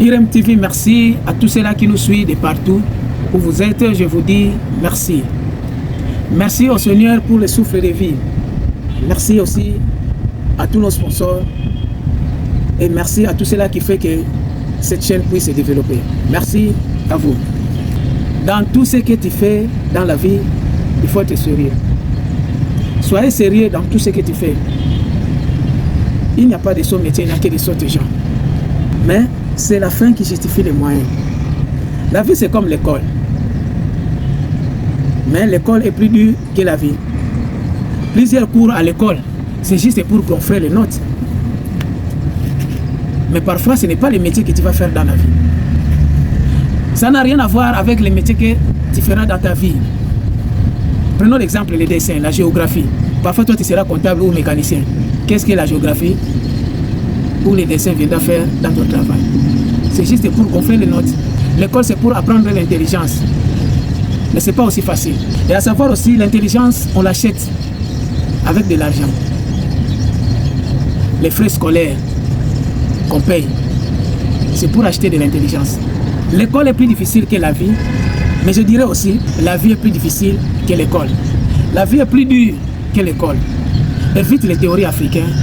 IREM TV, merci à tous ceux-là qui nous suivent de partout où vous êtes. Je vous dis merci. Merci au Seigneur pour le souffle de vie. Merci aussi à tous nos sponsors. Et merci à tous ceux-là qui font que cette chaîne puisse se développer. Merci à vous. Dans tout ce que tu fais dans la vie, il faut être sérieux. Soyez sérieux dans tout ce que tu fais. Il n'y a pas de saut métier, il n'y a que des sauts gens. Mais c'est la fin qui justifie les moyens. La vie, c'est comme l'école. Mais l'école est plus dure que la vie. Plusieurs cours à l'école, c'est juste pour gonfler les notes. Mais parfois, ce n'est pas le métier que tu vas faire dans la vie. Ça n'a rien à voir avec les métiers que tu feras dans ta vie. Prenons l'exemple des dessins, la géographie. Parfois, toi, tu seras comptable ou mécanicien. Qu'est-ce que la géographie ou les dessins viendront faire dans ton travail? C'est juste pour gonfler les notes. L'école, c'est pour apprendre l'intelligence. Mais ce n'est pas aussi facile. Et à savoir aussi, l'intelligence, on l'achète avec de l'argent. Les frais scolaires qu'on paye, c'est pour acheter de l'intelligence. L'école est plus difficile que la vie, mais je dirais aussi, la vie est plus difficile que l'école. La vie est plus dure que l'école. Évite les théories africaines.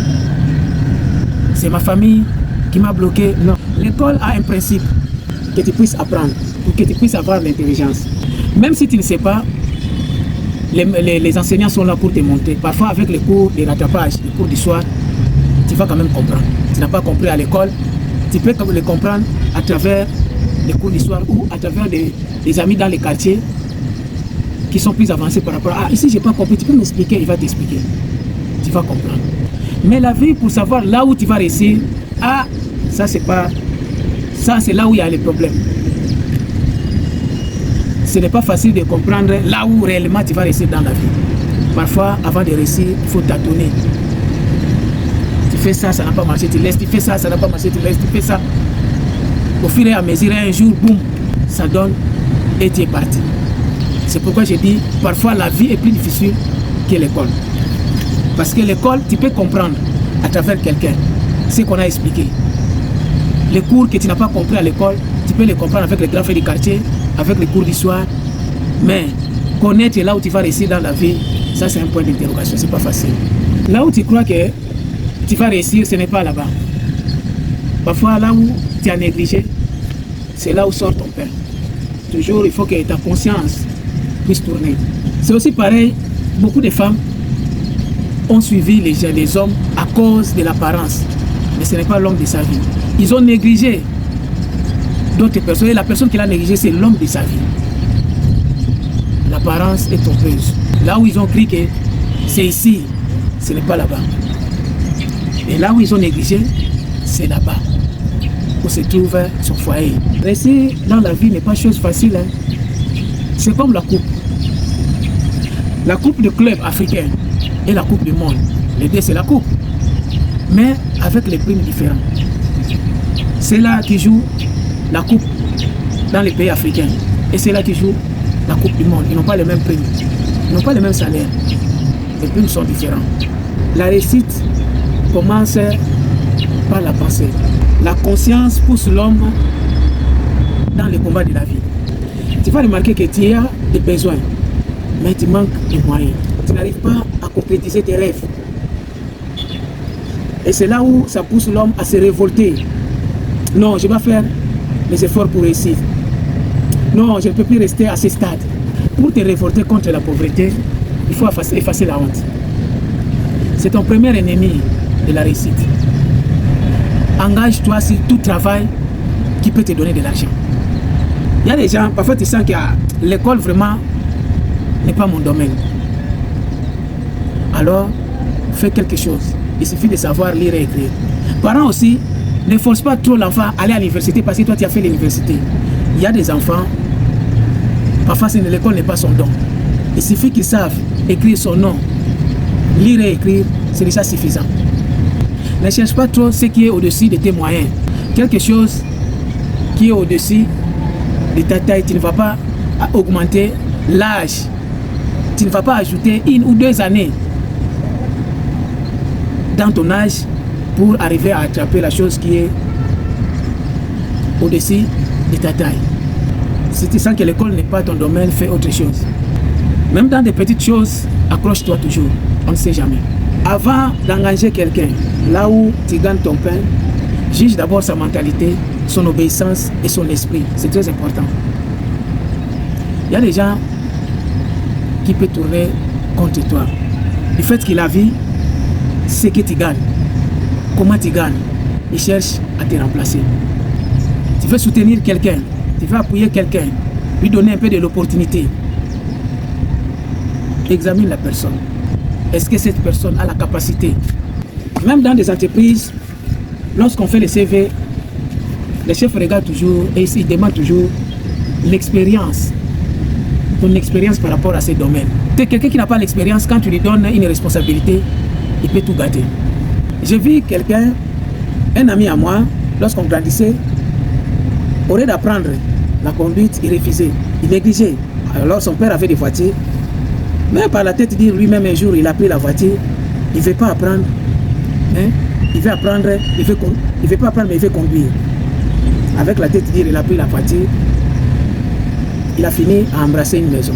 C'est ma famille qui m'a bloqué. Non. L'école a un principe que tu puisses apprendre, pour que tu puisses avoir l'intelligence. Même si tu ne sais pas, les enseignants sont là pour te monter. Parfois, avec les cours de rattrapage, les cours du soir, tu vas quand même comprendre. Tu n'as pas compris à l'école, tu peux les comprendre à travers les cours du soir ou à travers des amis dans les quartiers qui sont plus avancés par rapport à « Ah, ici, je n'ai pas compris, tu peux m'expliquer ?» Il va t'expliquer. Tu vas comprendre. Mais la vie, pour savoir là où tu vas réussir, ah, ça, c'est pas... Ça, c'est là où il y a les problèmes. Ce n'est pas facile de comprendre là où réellement tu vas réussir dans la vie. Parfois, avant de réussir, il faut tâtonner. Tu fais ça, ça n'a pas marché, tu laisses. Tu fais ça, ça n'a pas marché, tu laisses. Tu fais ça. Au fur et à mesure, un jour, boum, ça donne et tu es parti. C'est pourquoi je dis, parfois la vie est plus difficile que l'école. Parce que l'école, tu peux comprendre à travers quelqu'un ce qu'on a expliqué. Les cours que tu n'as pas compris à l'école, tu peux les comprendre avec les grands frères du quartier, avec les cours du soir. Mais connaître là où tu vas réussir dans la vie, ça c'est un point d'interrogation, c'est pas facile. Là où tu crois que tu vas réussir, ce n'est pas là-bas. Parfois, là où tu as négligé, c'est là où sort ton père. Toujours, il faut que ta conscience puisse tourner. C'est aussi pareil, beaucoup de femmes ont suivi les hommes à cause de l'apparence. Mais ce n'est pas l'homme de sa vie. Ils ont négligé d'autres personnes. Et la personne qui l'a négligé, c'est l'homme de sa vie. L'apparence est trompeuse. Là où ils ont cru que c'est ici, ce n'est pas là-bas. Et là où ils ont négligé, c'est là-bas où se trouve son foyer. Réussir dans la vie n'est pas chose facile. Hein. C'est comme la coupe. La coupe de club africain et la coupe du monde. Les deux, c'est la coupe. Mais avec les primes différents. C'est là qui joue la coupe dans les pays africains. Et c'est là qui joue la coupe du monde. Ils n'ont pas les mêmes primes. Ils n'ont pas les mêmes salaires. Les primes sont différentes. La réussite commence par la pensée. La conscience pousse l'homme dans le combat de la vie. Tu vas remarquer que tu as des besoins, mais tu manques de moyens. Tu n'arrives pas à concrétiser tes rêves. Et c'est là où ça pousse l'homme à se révolter. Non, je vais faire les efforts pour réussir. Non, je ne peux plus rester à ce stade. Pour te révolter contre la pauvreté, il faut effacer la honte. C'est ton premier ennemi de la réussite. Engage-toi sur tout travail qui peut te donner de l'argent. Il y a des gens, parfois tu sens que l'école vraiment n'est pas mon domaine. Alors, fais quelque chose. Il suffit de savoir lire et écrire. Parents aussi, ne force pas trop l'enfant à aller à l'université parce que toi tu as fait l'université. Il y a des enfants, parfois l'école n'est pas son don. Il suffit qu'ils savent écrire son nom. Lire et écrire, c'est déjà suffisant. Ne cherche pas trop ce qui est au-dessus de tes moyens. Quelque chose qui est au-dessus de ta taille, tu ne vas pas augmenter l'âge. Tu ne vas pas ajouter 1 ou 2 années dans ton âge pour arriver à attraper la chose qui est au-dessus de ta taille. Si tu sens que l'école n'est pas ton domaine, fais autre chose. Même dans des petites choses, accroche-toi toujours. On ne sait jamais. Avant d'engager quelqu'un, là où tu gagnes ton pain, juge d'abord sa mentalité, son obéissance et son esprit. C'est très important. Il y a des gens qui peuvent tourner contre toi. Du fait qu'il a vu ce que tu gagnes, comment tu gagnes, il cherche à te remplacer. Tu veux soutenir quelqu'un, tu veux appuyer quelqu'un, lui donner un peu de l'opportunité. Examine la personne. Est-ce que cette personne a la capacité? Même dans des entreprises, lorsqu'on fait les CV, les chefs regardent toujours et ils demandent toujours l'expérience. Ton expérience par rapport à ces domaines. Quelqu'un qui n'a pas l'expérience, quand tu lui donnes une responsabilité, il peut tout gâter. J'ai vu quelqu'un, un ami à moi, lorsqu'on grandissait, au lieu d'apprendre la conduite, il refusait, il négligeait. Alors son père avait des voitures, mais par la tête dire lui-même un jour, il a pris la voiture, il ne veut pas apprendre, hein? Il veut apprendre, il veut pas apprendre, mais il veut conduire. Avec la tête dire, il a pris la voiture, il a fini à embrasser une maison.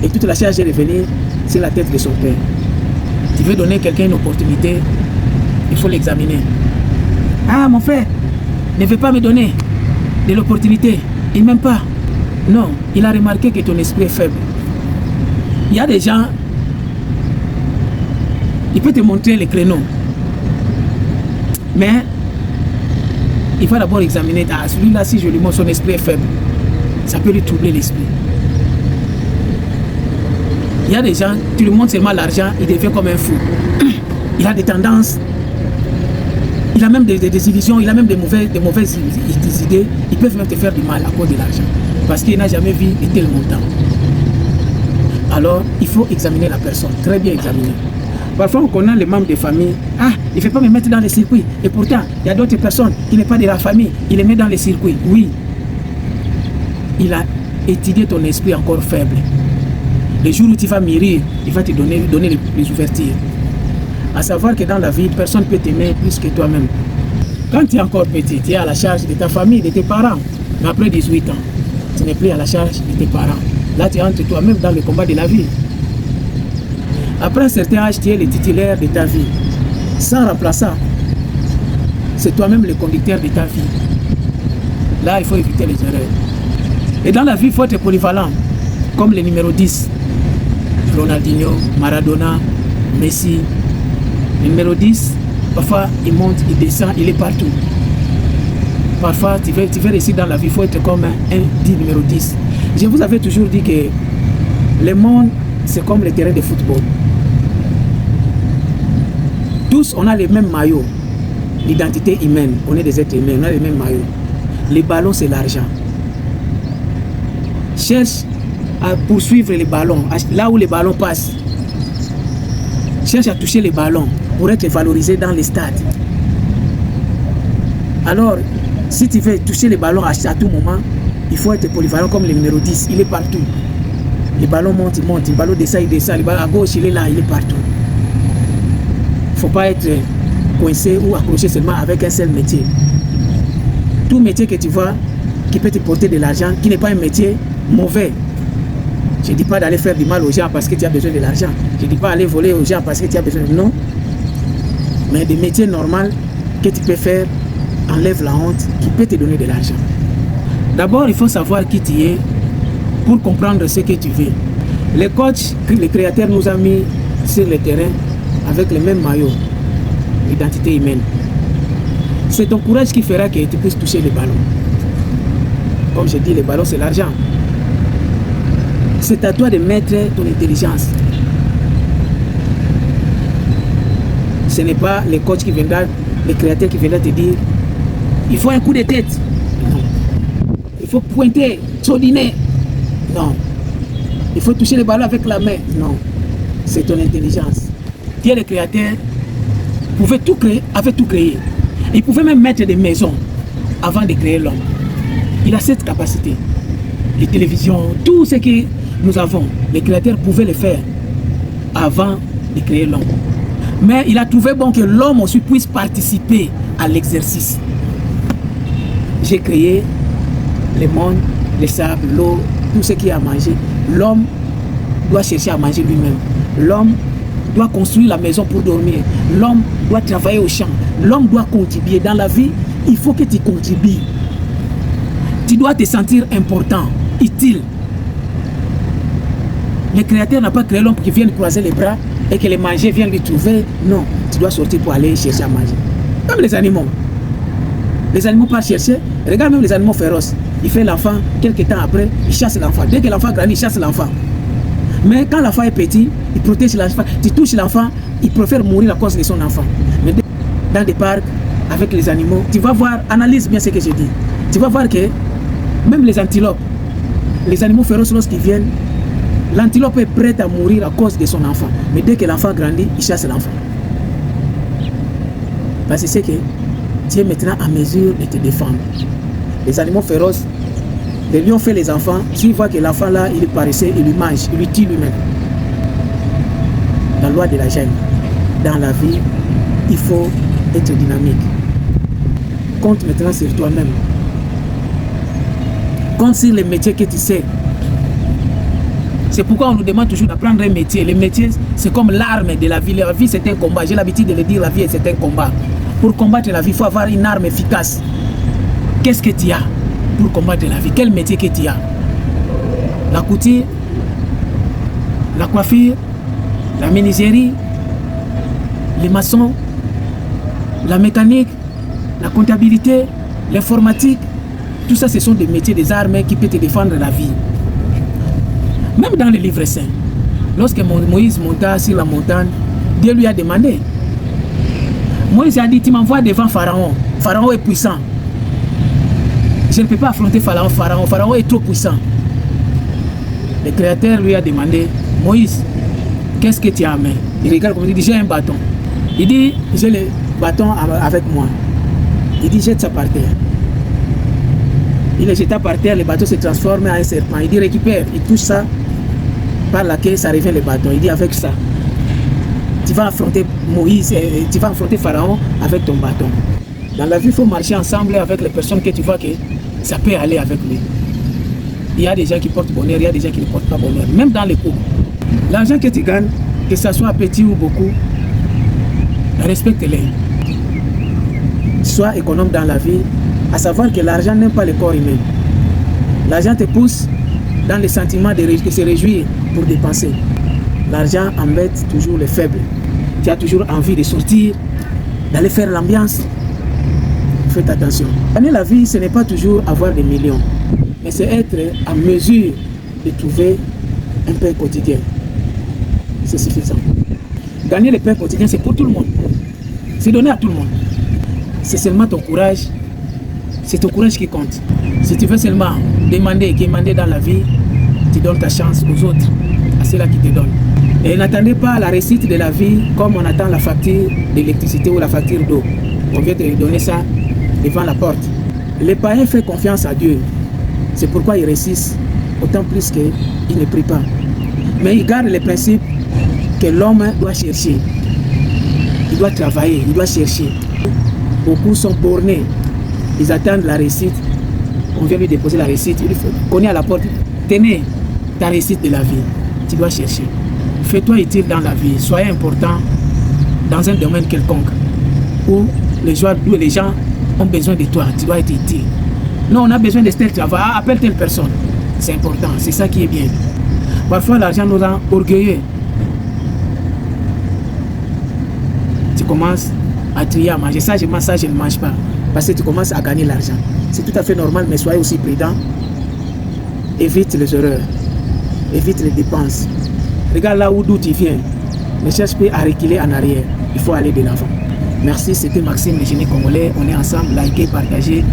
Et toute la charge est revenue sur la tête de son père. Tu veux donner quelqu'un une opportunité, il faut l'examiner. Ah, mon frère ne veut pas me donner de l'opportunité, il ne m'aime pas. Non, il a remarqué que ton esprit est faible. Il y a des gens, il peut te montrer les créneaux, mais il faut d'abord examiner. Ah, celui-là, si je lui montre son esprit est faible, ça peut lui troubler l'esprit. Il y a des gens, tu lui montres seulement l'argent, il devient comme un fou. Il a des tendances, il a même des illusions, il a même des mauvaises idées. Ils peuvent même te faire du mal à cause de l'argent. Parce qu'il n'a jamais vu de tel montant. Alors, il faut examiner la personne, très bien examiner. Parfois, on connaît les membres de famille. Ah, il ne fait pas me mettre dans les circuits. Et pourtant, il y a d'autres personnes qui n'est pas de la famille. Il les met dans les circuits. Oui. Il a étudié ton esprit encore faible. Le jour où tu vas mûrir, il va te donner les ouvertures. À savoir que dans la vie, personne ne peut t'aimer plus que toi-même. Quand tu es encore petit, tu es à la charge de ta famille, de tes parents. Mais après 18 ans, tu n'es plus à la charge de tes parents. Là, tu entres toi-même dans le combat de la vie. Après un certain âge, tu es le titulaire de ta vie. Sans remplaçant, c'est toi-même le conducteur de ta vie. Là, il faut éviter les erreurs. Et dans la vie, il faut être polyvalent. Comme le numéro 10. Ronaldinho, Maradona, Messi. Le numéro 10, parfois, il monte, il descend, il est partout. Parfois, tu veux réussir dans la vie, il faut être comme un numéro 10. Je vous avais toujours dit que le monde, c'est comme le terrain de football. Tous, on a les mêmes maillots. L'identité humaine, on est des êtres humains, on a les mêmes maillots. Les ballons, c'est l'argent. Cherche à poursuivre les ballons, là où les ballons passent. Cherche à toucher les ballons pour être valorisé dans les stades. Alors, si tu veux toucher les ballons à tout moment, il faut être polyvalent comme le numéro 10. Il est partout. Les ballons montent, ils montent. Le ballon descend, il descend. Le ballon à gauche, il est là, il est partout. Il ne faut pas être coincé ou accroché seulement avec un seul métier. Tout métier que tu vois qui peut te porter de l'argent, qui n'est pas un métier mauvais. Je ne dis pas d'aller faire du mal aux gens parce que tu as besoin de l'argent. Je ne dis pas aller voler aux gens parce que tu as besoin de... Non. Mais des métiers normaux que tu peux faire, enlève la honte, qui peut te donner de l'argent. D'abord, il faut savoir qui tu es pour comprendre ce que tu veux. Les coachs, les créateurs nous ont mis sur le terrain avec le même maillot, l'identité humaine. C'est ton courage qui fera que tu puisses toucher les ballons. Comme je dis, les ballons, c'est l'argent. C'est à toi de mettre ton intelligence. Ce n'est pas les coachs qui viendront, les créateurs qui viendront te dire il faut un coup de tête. Non. Il faut pointer, sautiner. Non. Il faut toucher le ballon avec la main. Non. C'est ton intelligence. Dieu, le créateur, pouvait tout créer, avait tout créé. Il pouvait même mettre des maisons avant de créer l'homme. Il a cette capacité. Les télévisions, tout ce que nous avons, les créateurs pouvaient le faire avant de créer l'homme. Mais il a trouvé bon que l'homme aussi puisse participer à l'exercice. j'ai créé le monde, les sables, l'eau, tout ce qui est à manger. L'homme doit chercher à manger lui-même. L'homme doit construire la maison pour dormir. L'homme doit travailler au champ. L'homme doit contribuer. Dans la vie, il faut que tu contribues. Tu dois te sentir important, utile. Le Créateur n'a pas créé l'homme qui vienne croiser les bras et que les manger viennent lui trouver. Non, tu dois sortir pour aller chercher à manger. Comme les animaux. Les animaux partent chercher. Regarde même les animaux féroces. Il fait l'enfant, quelques temps après, il chasse l'enfant. Dès que l'enfant grandit, il chasse l'enfant. Mais quand l'enfant est petit, il protège l'enfant. Tu touches l'enfant, il préfère mourir à cause de son enfant. Mais dans des parcs, avec les animaux, tu vas voir, analyse bien ce que je dis. Tu vas voir que même les antilopes, les animaux féroces, lorsqu'ils viennent, l'antilope est prête à mourir à cause de son enfant. Mais dès que l'enfant grandit, il chasse l'enfant. Parce que c'est que tu es maintenant en mesure de te défendre. Les animaux féroces, les lions fait les enfants, s'ils voient que l'enfant là, il est paresseux, il lui mange, il lui tue lui-même. La loi de la jungle. Dans la vie, il faut être dynamique. Compte maintenant sur toi-même. Compte sur les métiers que tu sais. C'est pourquoi on nous demande toujours d'apprendre un métier. Les métiers, c'est comme l'arme de la vie. La vie, c'est un combat. J'ai l'habitude de le dire, la vie, c'est un combat. Pour combattre la vie, il faut avoir une arme efficace. Qu'est-ce que tu as pour combattre la vie? Quel métier que tu as? La couture, la coiffure, la menuiserie, les maçons, la mécanique, la comptabilité, l'informatique. Tout ça, ce sont des métiers, des armes qui peuvent te défendre la vie. Même dans les livres saints, lorsque Moïse monta sur la montagne, Dieu lui a demandé. Moïse a dit, tu m'envoies devant Pharaon. Pharaon est puissant. Je ne peux pas affronter Pharaon. Pharaon est trop puissant. Le Créateur lui a demandé, Moïse, qu'est-ce que tu as à main? Il regarde comme il dit, j'ai un bâton. Il dit, j'ai le bâton avec moi. Il dit, jette ça par terre. Il le jeta par terre, le bâton se transforme en un serpent. Il dit, récupère. Il touche ça, par laquelle ça revient le bâton. Il dit, avec ça, tu vas affronter Moïse, tu vas affronter Pharaon avec ton bâton. Dans la vie, il faut marcher ensemble avec les personnes que tu vois que ça peut aller avec lui. Il y a des gens qui portent bonheur, il y a des gens qui ne portent pas bonheur. Même dans les couples. L'argent que tu gagnes, que ce soit petit ou beaucoup, respecte-les. Sois économe dans la vie, à savoir que l'argent n'aime pas le corps humain. L'argent te pousse dans le sentiment de se réjouir pour dépenser. L'argent embête toujours les faibles. Tu as toujours envie de sortir, d'aller faire l'ambiance. Faites attention. Gagner la vie, ce n'est pas toujours avoir des millions, mais c'est être en mesure de trouver un pain quotidien. C'est suffisant. Gagner le pain quotidien, c'est pour tout le monde. C'est donné à tout le monde. C'est seulement ton courage. C'est ton courage qui compte. Si tu veux seulement demander dans la vie, tu donnes ta chance aux autres, à ceux-là qui te donnent. Et n'attendez pas la réussite de la vie comme on attend la facture d'électricité ou la facture d'eau. On vient te donner ça devant la porte. Les païens font confiance à Dieu. C'est pourquoi ils réussissent, autant plus qu'ils ne prient pas. Mais ils gardent le principe que l'homme doit chercher. Il doit travailler, il doit chercher. Beaucoup sont bornés. Ils attendent la réussite. On vient lui déposer la réussite. Il faut cogner à la porte. Tenez ta réussite de la vie. Tu dois chercher. Fais-toi utile dans la vie. Soyez important dans un domaine quelconque où les gens ont besoin de toi. Tu dois être utile. Non, on a besoin de tel travail. Appelle telle personne. C'est important. C'est ça qui est bien. Parfois, l'argent nous rend orgueilleux. Tu commences à trier à manger. Ça, je mange, ça, je ne mange pas. Parce que tu commences à gagner l'argent. C'est tout à fait normal, mais soyez aussi prudent. Évite les erreurs. Évite les dépenses. Regarde là d'où tu viens. Ne cherche pas à reculer en arrière. Il faut aller de l'avant. Merci, c'était Maxime, le génie congolais. On est ensemble. Likez, partagez.